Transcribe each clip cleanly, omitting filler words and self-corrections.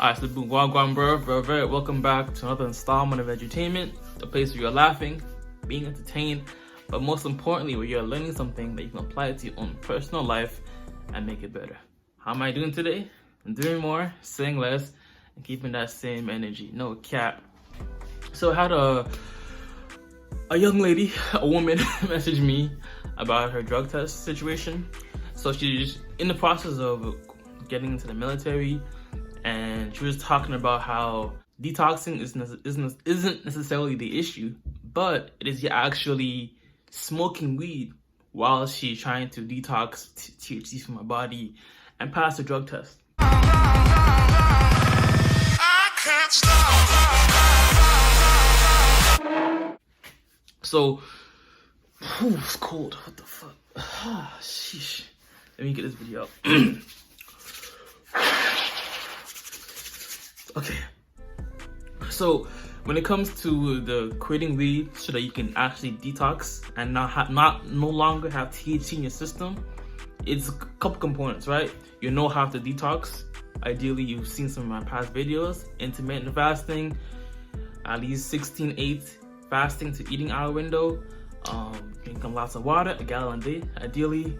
Alright, so boom, bro, very welcome back to another installment of edutainment, the place where you're laughing, being entertained, but most importantly, where you're learning something that you can apply to your own personal life and make it better. How am I doing today? I'm doing more, saying less, and keeping that same energy. No cap. So I had a young lady, a woman, message me about her drug test situation. So she's in the process of getting into the military, and she was talking about how detoxing isn't necessarily the issue, but it is actually smoking weed while she's trying to detox THC from her body and pass the drug test. I can't stop. So, it's cold. What the fuck? Sheesh. Let me get this video up. Okay, so when it comes to the quitting weed so that you can actually detox and no longer have THC in your system, it's a couple components, right? You know how to detox. Ideally, you've seen some of my past videos, intermittent fasting, at least 16/8 fasting to eating hour window, drinking lots of water, a gallon a day, ideally,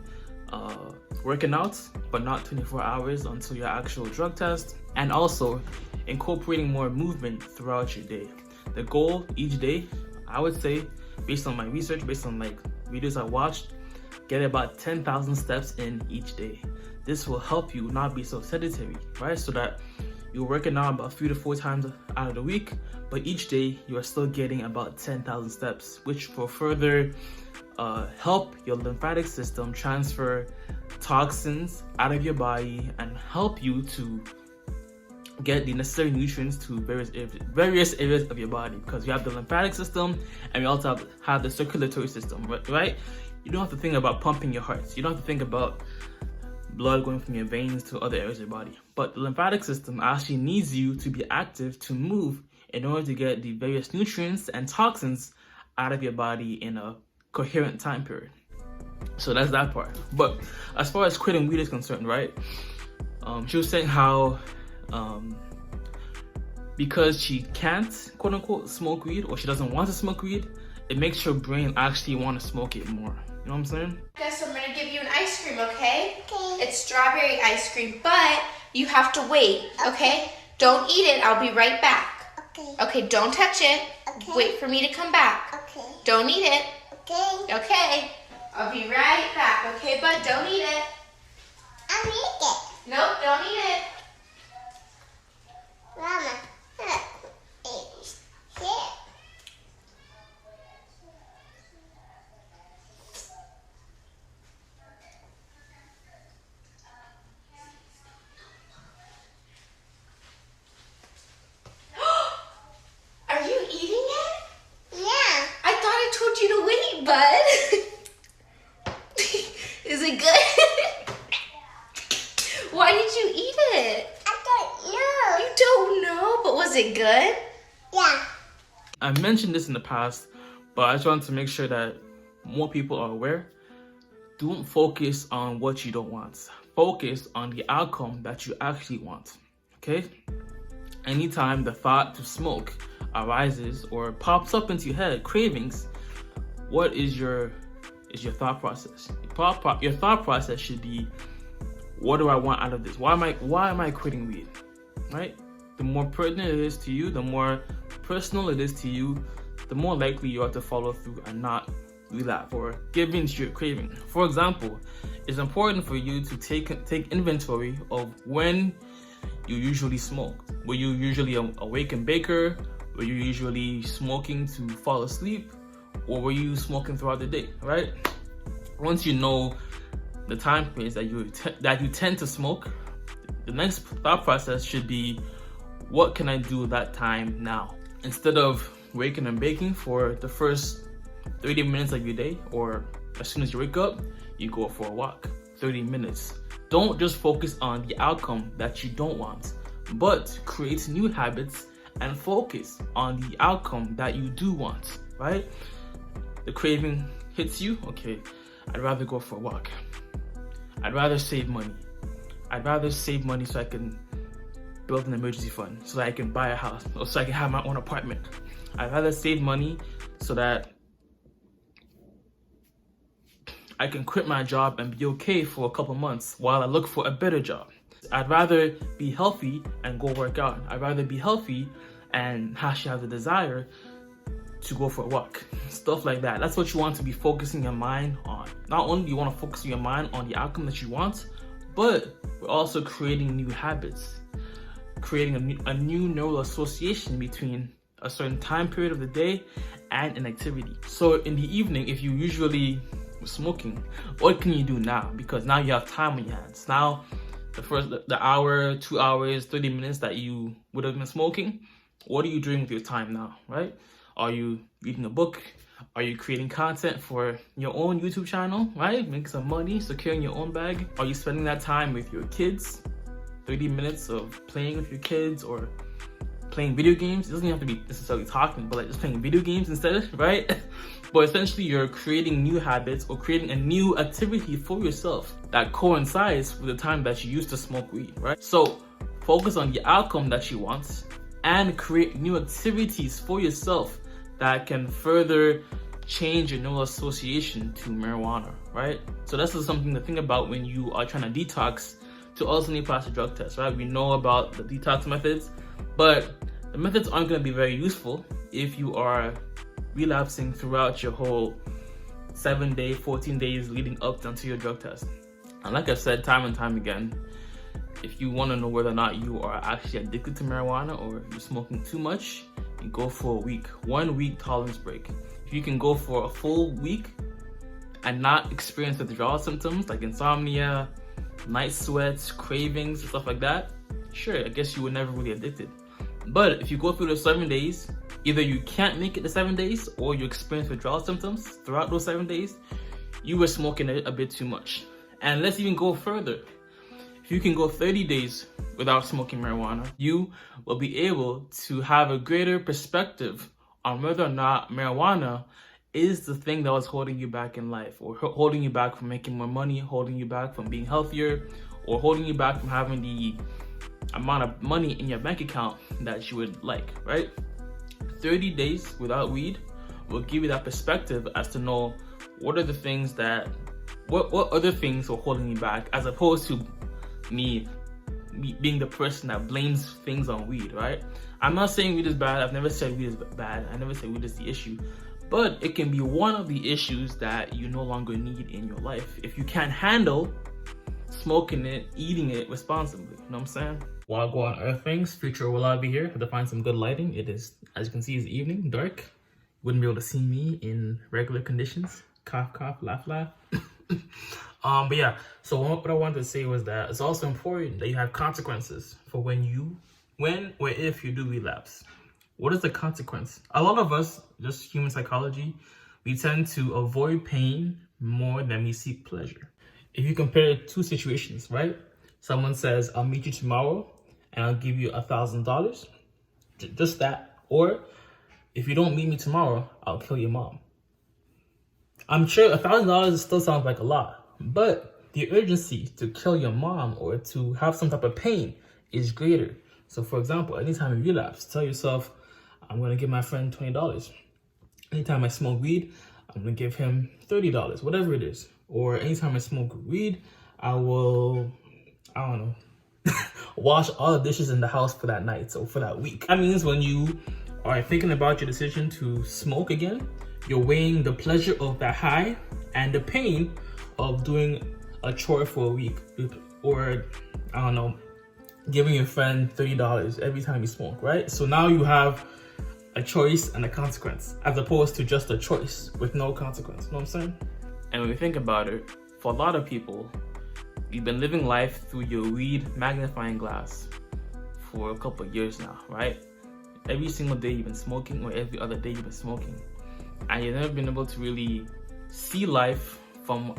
working out, but not 24 hours until your actual drug test, and also incorporating more movement throughout your day. The goal each day, I would say, based on my research, based on like videos I watched, get about 10,000 steps in each day. This will help you not be so sedentary, right? So that you're working out about 3 to 4 times out of the week, but each day you are still getting about 10,000 steps, which will further help your lymphatic system transfer toxins out of your body and help you to get the necessary nutrients to various areas of your body, because you have the lymphatic system and we also have the circulatory system, right? You don't have to think about pumping your heart. You don't have to think about blood going from your veins to other areas of your body. But the lymphatic system actually needs you to be active, to move, in order to get the various nutrients and toxins out of your body in a coherent time period. So that's that part. But as far as quitting weed is concerned, right? She was saying how because she can't, quote unquote, smoke weed, or she doesn't want to smoke weed, it makes her brain actually want to smoke it more. You know what I'm saying? Guys, so I'm gonna give you an ice cream, okay? Okay. It's strawberry ice cream, but you have to wait, okay? Don't eat it, I'll be right back. Okay. Okay, don't touch it. Okay. Wait for me to come back. Okay. Don't eat it. Okay. Okay. I'll be right back, okay, bud? Don't eat it. I'll eat it. Nope, don't eat it. Mama, look. It's here. Are you eating it? Yeah. I thought I told you to wait, bud. Is it good? Why did you eat it? I don't know. You don't know, but was it good? Yeah. I mentioned this in the past, but I just want to make sure that more people are aware. Don't focus on what you don't want. Focus on the outcome that you actually want, okay? Anytime the thought to smoke arises or pops up into your head, cravings, what is your thought process? Your thought process should be, what do I want out of this? Why am I quitting weed? Right? The more pertinent it is to you, the more personal it is to you, the more likely you are to follow through and not relapse or give in to your craving. For example, it's important for you to take inventory of when you usually smoke. Were you usually a wake and baker? Were you usually smoking to fall asleep? Or were you smoking throughout the day, right? Once you know the time frames that you tend to smoke, the next thought process should be, what can I do that time now? Instead of waking and baking for the first 30 minutes of your day, or as soon as you wake up, you go for a walk, 30 minutes. Don't just focus on the outcome that you don't want, but create new habits and focus on the outcome that you do want, right? The craving hits you, okay, I'd rather go for a walk. I'd rather save money. I'd rather save money so I can build an emergency fund so that I can buy a house or so I can have my own apartment. I'd rather save money so that I can quit my job and be okay for a couple months while I look for a better job. I'd rather be healthy and go work out. I'd rather be healthy and actually have the desire to go for a walk. Stuff like that. That's what you want to be focusing your mind on. Not only do you want to focus your mind on the outcome that you want, but we're also creating new habits, creating a new neural association between a certain time period of the day and an activity. So in the evening, if you usually were smoking, what can you do now? Because now you have time on your hands. Now, the hour, 2 hours, 30 minutes that you would have been smoking, what are you doing with your time now, right? Are you reading a book? Are you creating content for your own YouTube channel, right? Making some money, securing your own bag? Are you spending that time with your kids? 30 minutes of playing with your kids or playing video games? It doesn't have to be necessarily talking, but like just playing video games instead, right? But essentially you're creating new habits or creating a new activity for yourself that coincides with the time that you used to smoke weed, right? So focus on the outcome that you want and create new activities for yourself that can further change your neural association to marijuana, right? So that's just something to think about when you are trying to detox to ultimately pass the drug test, right? We know about the detox methods, but the methods aren't going to be very useful if you are relapsing throughout your whole 7-day, 14 days leading up until your drug test. And like I said time and time again, if you want to know whether or not you are actually addicted to marijuana or you're smoking too much, you go for a week, 1 week tolerance break. If you can go for a full week and not experience withdrawal symptoms like insomnia, night sweats, cravings, and stuff like that, sure, I guess you were never really addicted. But if you go through the 7 days, either you can't make it the 7 days or you experience withdrawal symptoms throughout those 7 days, you were smoking a bit too much. And let's even go further. If you can go 30 days without smoking marijuana, you will be able to have a greater perspective on whether or not marijuana is the thing that was holding you back in life, or holding you back from making more money, holding you back from being healthier, or holding you back from having the amount of money in your bank account that you would like, right? 30 days without weed will give you that perspective as to know what are the things that, what other things were holding you back, as opposed to me being the person that blames things on weed, right? I'm not saying weed is bad. I've never said weed is bad. I never said weed is the issue. But it can be one of the issues that you no longer need in your life if you can't handle smoking it, eating it responsibly. You know what I'm saying? While I go on other things, future Owolabby here. I had to find some good lighting. It is, as you can see, it's evening, dark. You wouldn't be able to see me in regular conditions. Cough, cough, laugh, laugh. But yeah, so what I wanted to say was that it's also important that you have consequences for when or if you do relapse. What is the consequence? A lot of us, just human psychology, we tend to avoid pain more than we seek pleasure. If you compare two situations, right? Someone says, I'll meet you tomorrow and I'll give you $1,000. Just that. Or if you don't meet me tomorrow, I'll kill your mom. I'm sure $1,000 still sounds like a lot, but the urgency to kill your mom or to have some type of pain is greater. So for example, anytime you relapse, tell yourself, I'm going to give my friend $20. Anytime I smoke weed, I'm going to give him $30, whatever it is. Or anytime I smoke weed, I don't know, wash all the dishes in the house for that night, so for that week. That means when you are thinking about your decision to smoke again, you're weighing the pleasure of that high and the pain of doing a chore for a week. Or, I don't know, giving your friend $30 every time you smoke, right? So now you have a choice and a consequence, as opposed to just a choice with no consequence. You know what I'm saying? And when we think about it, for a lot of people, you've been living life through your weed magnifying glass for a couple of years now, right? Every single day you've been smoking, or every other day you've been smoking. And you've never been able to really see life from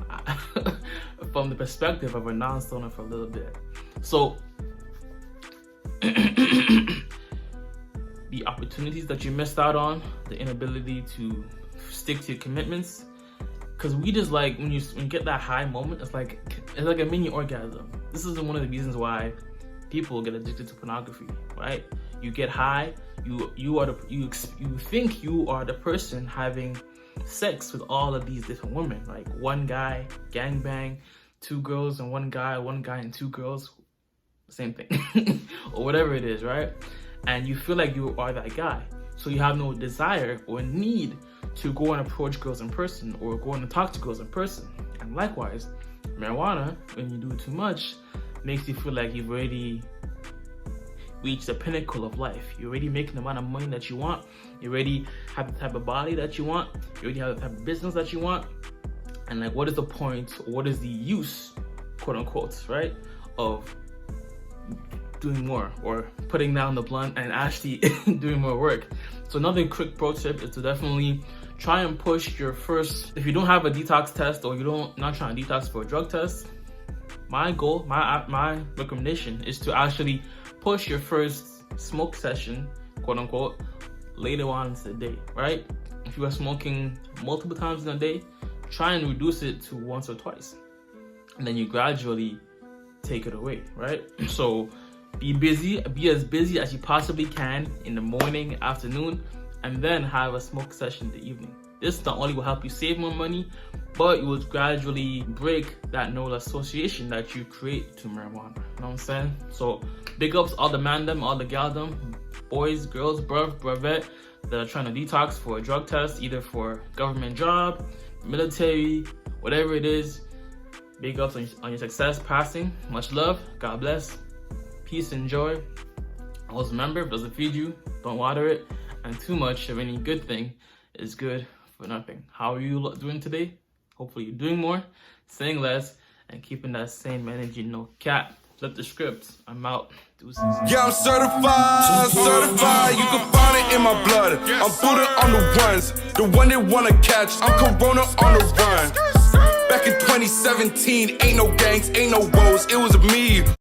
the perspective of a non-stoner for a little bit. So the opportunities that you missed out on, the inability to stick to your commitments, because weed is like, when you get that high moment, it's like a mini orgasm. This is one of the reasons why people get addicted to pornography, right? You get high, you think you are the person having sex with all of these different women, like one guy gangbang, 2 girls and one guy and 2 girls, same thing, or whatever it is, right? And you feel like you are that guy, so you have no desire or need to go and approach girls in person or go and talk to girls in person. And likewise, marijuana, when you do it too much, makes you feel like you've already reached the pinnacle of life. You're already making the amount of money that you want. You already have the type of body that you want. You already have the type of business that you want. And like, what is the point? What is the use, quote unquote, right, of doing more or putting down the blunt and actually doing more work? So another quick pro tip is to definitely try and push your first, if you don't have a detox test or not trying to detox for a drug test, my goal, my recommendation is to actually push your first smoke session, quote unquote, later on in the day, right? If you are smoking multiple times in a day, try and reduce it to once or twice. And then you gradually take it away, right? So be as busy as you possibly can in the morning, afternoon, and then have a smoke session in the evening. This not only will help you save more money, but it will gradually break that no association that you create to marijuana. You know what I'm saying? So big ups all the mandem, all the galdom, boys, girls, brevette that are trying to detox for a drug test, either for government job, military, whatever it is. Big ups on your success passing. Much love. God bless. Peace and joy. Always remember, if it doesn't feed you, don't water it. And too much of any good thing is good for nothing. How are you doing today? Hopefully you're doing more, saying less, and keeping that same energy. No cap. Flip the script. I'm out. Deuces. Yeah, I'm certified. You can find it in my blood. I'm Buddha on the ones, the one they wanna catch. I'm Corona on the run. Back in 2017, ain't no gangs, ain't no woes. It was me.